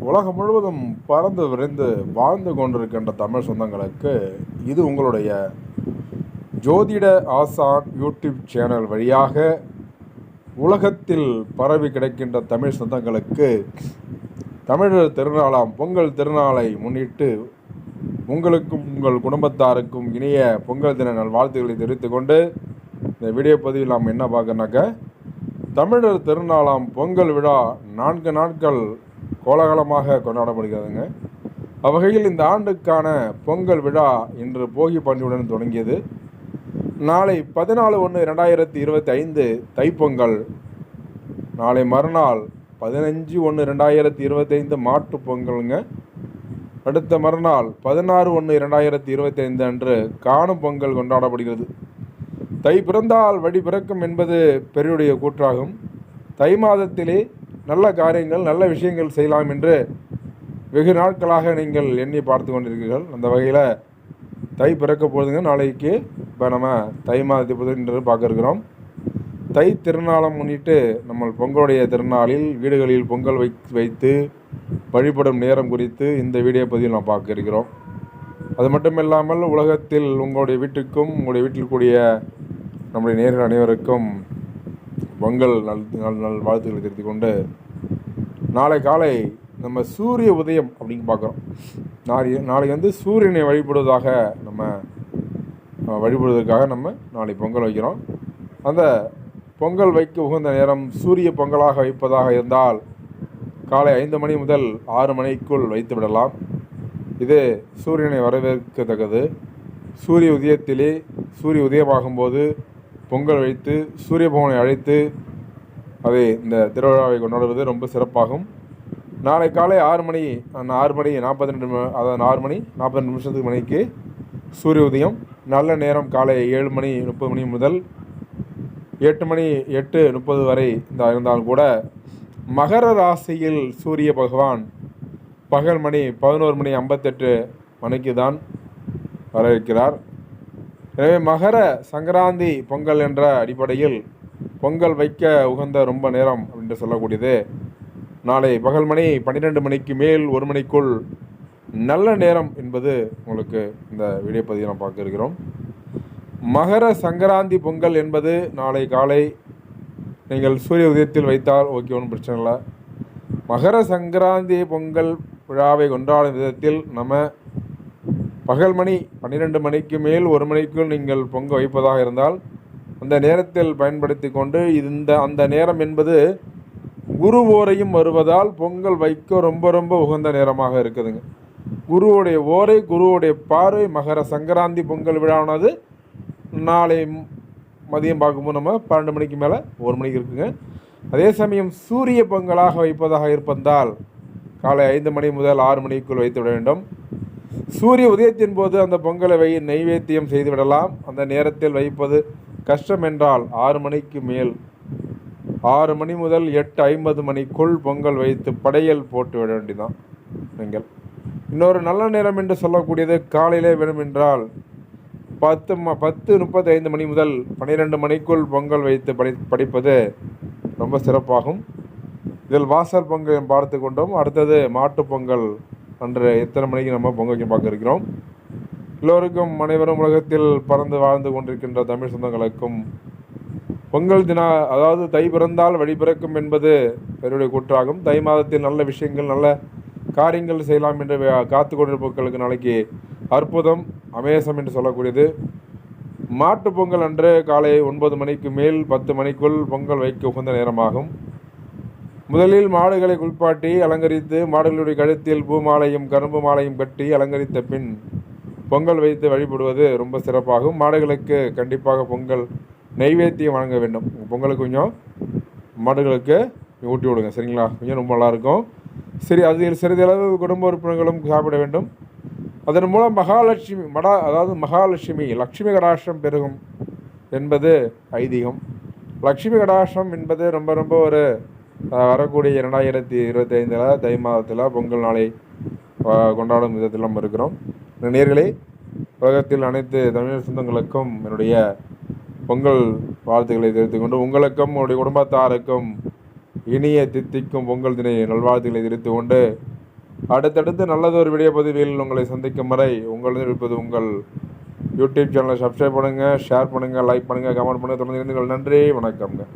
உலகம் முழுவதும் பறந்து விரைந்து வாழ்ந்து கொண்டிருக்கின்ற தமிழ் சொந்தங்களுக்கு இது உங்களுடைய ஜோதிட ஆசான் யூடியூப் சேனல் வழியாக உலகத்தில் பரவி கிடக்கின்ற தமிழ் சொந்தங்களுக்கு தமிழர் திருநாளாம் பொங்கல் திருநாளை முன்னிட்டு உங்களுக்கும் உங்கள் குடும்பத்தாருக்கும் இனிய பொங்கல் தின நல்வாழ்த்துக்களை தெரிவித்துக் கொண்டு இந்த வீடியோ பதிவில் நாம் என்ன பார்க்கறோன்னாக்க தமிழர் திருநாளாம் பொங்கல் விழா 4 நாட்கள் கோலாகலமாக கொண்டாடப்படுகிறதுங்க. அவ்வகையில் இந்த ஆண்டுக்கான பொங்கல் விழா இன்று போகி பண்டிகையுடன் தொடங்கியது. நாளை 14/1/2025 தைப்பொங்கல், நாளை மறுநாள் 15/1/2025 மாட்டுப் பொங்கலுங்க. அடுத்த மறுநாள் 16/1/2025 அன்று காணும் பொங்கல் கொண்டாடப்படுகிறது. தை பிறந்தால் வழி பிறக்கும் என்பது பெரியுடைய கூற்றாகும். தை மாதத்திலே நல்ல காரியங்கள் நல்ல விஷயங்கள் செய்யலாம் என்று வெகு நாட்களாக நீங்கள் எண்ணி பார்த்து கொண்டிருக்கிறீர்கள். அந்த வகையில் தை பிறக்க போகுதுங்க. நாளைக்கு இப்போ நம்ம தை மாதத்தை புது என்று பார்க்க இருக்கிறோம். தை திருநாளம் முன்னிட்டு நம்ம பொங்கலுடைய திருநாளில் வீடுகளில் பொங்கல் வைத்து வழிபடும் நேரம் குறித்து இந்த வீடியோ பதிவில் நாம் பார்க்க இருக்கிறோம். அது மட்டும் இல்லாமல் உலகத்தில் உங்களுடைய வீட்டுக்கும் உங்களுடைய வீட்டில் கூடிய நம்முடைய நேர்கள் அனைவருக்கும் பொங்கல் நல் வாழ்த்துக்களை தெரிவித்து கொண்டு நாளை காலை நம்ம சூரிய உதயம் அப்படின்னு பார்க்குறோம். நாளைக்கு சூரியனை வழிபடுவதற்காக நம்ம நாளை பொங்கல் வைக்கிறோம். அந்த பொங்கல் வைக்க உகந்த நேரம் சூரிய பொங்கலாக வைப்பதாக இருந்தால் காலை 5 மணி முதல் 6 மணிக்குள் வைத்து விடலாம். இது சூரியனை வரவேற்கத்தக்கது. சூரிய உதயமாகும்போது பொங்கல் வைத்து சூரிய பகவானை அழைத்து அதை இந்த திருவிழாவை கொண்டாடுவது ரொம்ப சிறப்பாகும். நாளை காலை 6 மணி 42 நிமிஷத்துக்கு சூரிய உதயம். நல்ல நேரம் காலை 7:30 முதல் 8:30 வரை இருந்தாலும் கூட மகர ராசியில் சூரிய பகவான் பகல் மணி 11:58 தான் வர இருக்கிறார். எனவே மகர சங்கராந்தி பொங்கல் என்ற அடிப்படையில் பொங்கல் வைக்க உகந்த ரொம்ப நேரம் என்று சொல்லக்கூடியது நாளை பகல் மணி 12 மேல் 1 மணிக்குள் நல்ல நேரம் என்பது உங்களுக்கு இந்த வீடியோ பதிவை நாம் பார்க்க இருக்கிறோம். மகர சங்கராந்தி பொங்கல் என்பது நாளை காலை நீங்கள் சூரிய உதயத்தில் வைத்தால் ஓகே, ஒன்றும் பிரச்சனை இல்லை. மகர சங்கராந்தி பொங்கல் விழாவை கொண்டாடும் விதத்தில் நம்ம பகல் மணி 12 மேல் 1 மணிக்குள் நீங்கள் பொங்கல் வைப்பதாக இருந்தால் அந்த நேரத்தில் பயன்படுத்தி கொண்டு அந்த நேரம் என்பது குரு ஓரையும் வருவதால் பொங்கல் வைக்க ரொம்ப உகந்த நேரமாக இருக்குதுங்க. குருவுடைய ஓரை குருவுடைய பார்வை மகர சங்கராந்தி பொங்கல் விழானது நாளை மதியம் பார்க்கும்போது நம்ம 12 மணிக்கு மேலே 1 மணிக்கு இருக்குங்க. அதே சமயம் சூரிய பொங்கலாக வைப்பதாக இருப்பதால் காலை 5 மணி முதல் 6 மணிக்குள் வைத்து விட வேண்டும். சூரிய உதயத்தின் போது அந்த பொங்கலை நைவேத்தியம் செய்து விடலாம். அந்த நேரத்தில் வைப்பது கஷ்டம் என்றால் 6 மணிக்கு மேல் 6 மணி முதல் 8:50 மணிக்குள் பொங்கல் வைத்து படையல் போட்டு விட வேண்டியதான். நீங்கள் இன்னொரு நல்ல நேரம் என்று சொல்லக்கூடியது காலையிலே வேணும் என்றால் 10:35 மணி முதல் 12 மணிக்குள் பொங்கல் வைத்து படிப்பது ரொம்ப சிறப்பாகும். இதில் வாசல் பொங்கல் பார்த்து கொண்டோம். அடுத்தது மாட்டு பொங்கல் அன்று எத்தனை மணிக்கு நம்ம பொங்கல் வைக்க பார்க்க இருக்கிறோம். எல்லோருக்கும் அனைவரும் உலகத்தில் பறந்து வாழ்ந்து கொண்டிருக்கின்ற தமிழ் சொந்தங்களுக்கும் பொங்கல் அதாவது தை பிறந்தால் வழி பிறக்கும் என்பது பெருடைய கூற்றாகும். தை மாதத்தில் நல்ல விஷயங்கள் நல்ல காரியங்கள் செய்யலாம் என்று காத்து கொண்டிருப்பவர்களுக்கு நாளைக்கு அற்புதம் அமேசம் என்று சொல்லக்கூடியது. மாட்டு பொங்கல் அன்று காலை 9 மணிக்கு மேல் 10 மணிக்குள் பொங்கல் வைக்க உகந்த நேரமாகும். முதலில் மாடுகளை குளிப்பாட்டி அலங்கரித்து மாடுகளுடைய கழுத்தில் பூ மாலையும் கரும்பு மாலையும் கட்டி அலங்கரித்த பின் பொங்கல் வைத்து வழிபடுவது ரொம்ப சிறப்பாகும். மாடுகளுக்கு கண்டிப்பாக பொங்கல் நைவேத்தியம் வழங்க வேண்டும். பொங்கலுக்கு கொஞ்சம் மாடுகளுக்கு ஊட்டி விடுங்க, சரிங்களா? கொஞ்சம் ரொம்ப நல்லாயிருக்கும். சரி, அதில் சிறிதளவு குடும்ப உறுப்பினர்களும் சாப்பிட வேண்டும். அதன் மூலம் மகாலட்சுமி லட்சுமி கடாட்சம் பெருகும் என்பது ஐதீகம். லட்சுமி கடாட்சம் என்பது ரொம்ப ஒரு வரக்கூடிய 2025 தை மாதத்தில் பொங்கல் நாளை கொண்டாடும் விதத்தில் நம்ம இருக்கிறோம். நேயர்களே, உலகத்தில் அனைத்து தமிழர் சொந்தங்களுக்கும் என்னுடைய பொங்கல் வாழ்த்துக்களை தெரிவித்துக் கொண்டு உங்களுக்கும் உங்களுடைய குடும்பத்தாருக்கும் இனிய தித்திக்கும் பொங்கல் தின நல்வாழ்த்துக்களை தெரிவித்துக் கொண்டு அடுத்தடுத்து நல்லதொரு வீடியோ பதிவில் உங்களை சந்திக்கும் வரை உங்களிடம் இருப்பது உங்கள் யூடியூப் சேனலை சப்ஸ்கிரைப் பண்ணுங்கள், ஷேர் பண்ணுங்கள், லைக் பண்ணுங்கள், கமெண்ட் பண்ணுங்கள். தொடர்ந்து இருந்துங்கள். நன்றி, வணக்கம்ங்க.